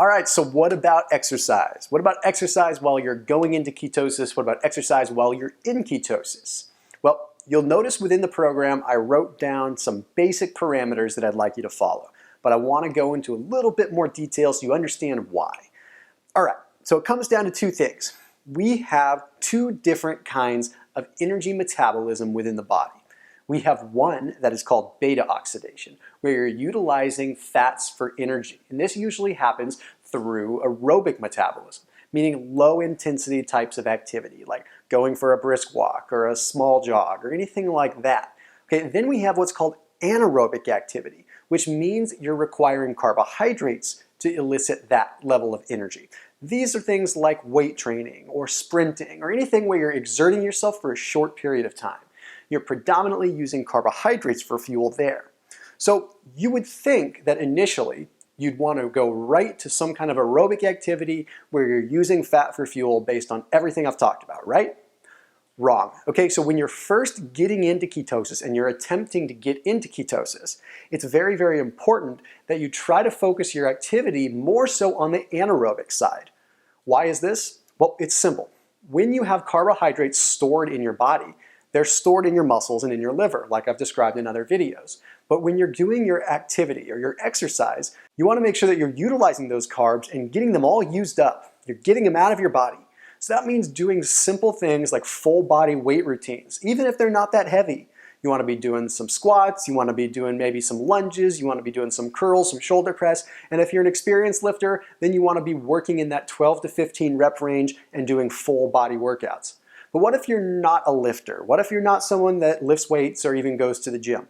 All right, so what about exercise? What about exercise while you're going into ketosis? What about exercise while you're in ketosis? Well, you'll notice within the program, I wrote down some basic parameters that I'd like you to follow, but I want to go into a little bit more detail so you understand why. All right, so it comes down to two things. We have two different kinds of energy metabolism within the body. We have one that is called beta oxidation, where you're utilizing fats for energy. And this usually happens through aerobic metabolism, meaning low intensity types of activity, like going for a brisk walk or a small jog or anything like that. Okay, then we have what's called anaerobic activity, which means you're requiring carbohydrates to elicit that level of energy. These are things like weight training or sprinting or anything where you're exerting yourself for a short period of time. You're predominantly using carbohydrates for fuel there. So you would think that initially you'd want to go right to some kind of aerobic activity where you're using fat for fuel based on everything I've talked about, right? Wrong. Okay, so when you're first getting into ketosis and you're attempting to get into ketosis, it's very, very important that you try to focus your activity more so on the anaerobic side. Why is this? Well, it's simple. When you have carbohydrates stored in your body, they're stored in your muscles and in your liver, like I've described in other videos. But when you're doing your activity or your exercise, you want to make sure that you're utilizing those carbs and getting them all used up. You're getting them out of your body. So that means doing simple things like full body weight routines, even if they're not that heavy. You want to be doing some squats, you want to be doing maybe some lunges, you want to be doing some curls, some shoulder press, and if you're an experienced lifter, then you want to be working in that 12 to 15 rep range and doing full body workouts. But what if you're not a lifter? What if you're not someone that lifts weights or even goes to the gym?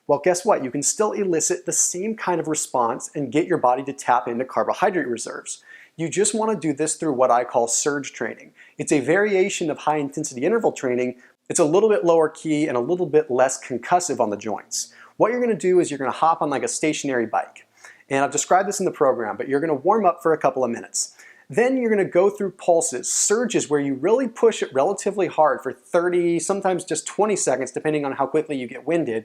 Well, guess what? You can still elicit the same kind of response and get your body to tap into carbohydrate reserves. You just want to do this through what I call surge training. It's a variation of high intensity interval training. It's a little bit lower key and a little bit less concussive on the joints. What you're going to do is you're going to hop on like a stationary bike. And I've described this in the program, but you're going to warm up for a couple of minutes. Then you're going to go through pulses, surges where you really push it relatively hard for 30, sometimes just 20 seconds, depending on how quickly you get winded.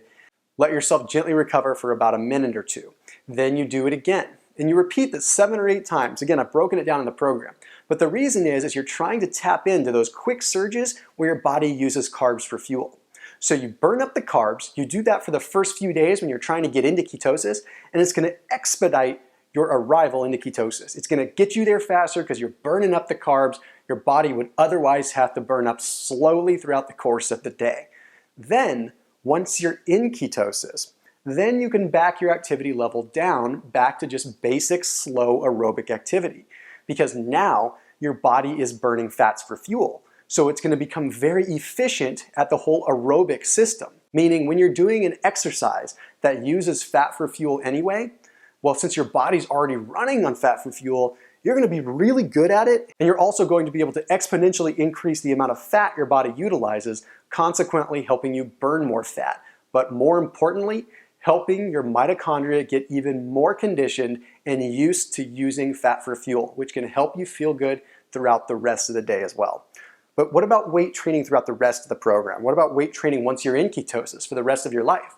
Let yourself gently recover for about a minute or two. Then you do it again. And you repeat this 7 or 8 times. Again, I've broken it down in the program. But the reason is you're trying to tap into those quick surges where your body uses carbs for fuel. So you burn up the carbs, you do that for the first few days when you're trying to get into ketosis, and it's going to expedite your arrival into ketosis. It's going to get you there faster because you're burning up the carbs your body would otherwise have to burn up slowly throughout the course of the day. Then, once you're in ketosis, then you can back your activity level down back to just basic slow aerobic activity because now your body is burning fats for fuel. So it's going to become very efficient at the whole aerobic system, meaning when you're doing an exercise that uses fat for fuel anyway, well, since your body's already running on fat for fuel, you're going to be really good at it, and you're also going to be able to exponentially increase the amount of fat your body utilizes, consequently helping you burn more fat. But more importantly, helping your mitochondria get even more conditioned and used to using fat for fuel, which can help you feel good throughout the rest of the day as well. But what about weight training throughout the rest of the program? What about weight training once you're in ketosis for the rest of your life?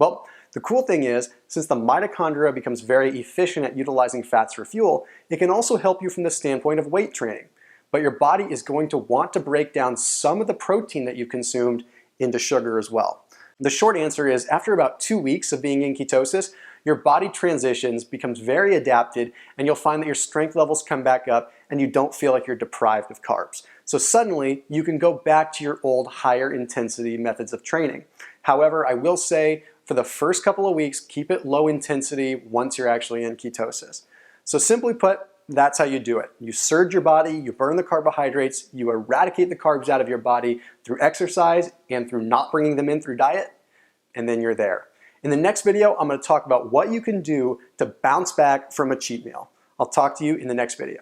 Well, the cool thing is, since the mitochondria becomes very efficient at utilizing fats for fuel, it can also help you from the standpoint of weight training. But your body is going to want to break down some of the protein that you consumed into sugar as well. The short answer is, after about 2 weeks of being in ketosis, your body transitions, becomes very adapted, and you'll find that your strength levels come back up and you don't feel like you're deprived of carbs. So suddenly, you can go back to your old higher intensity methods of training. However, I will say, for the first couple of weeks, keep it low intensity once you're actually in ketosis. So simply put, that's how you do it. You surge your body, you burn the carbohydrates, you eradicate the carbs out of your body through exercise and through not bringing them in through diet, and then you're there. In the next video, I'm going to talk about what you can do to bounce back from a cheat meal. I'll talk to you in the next video.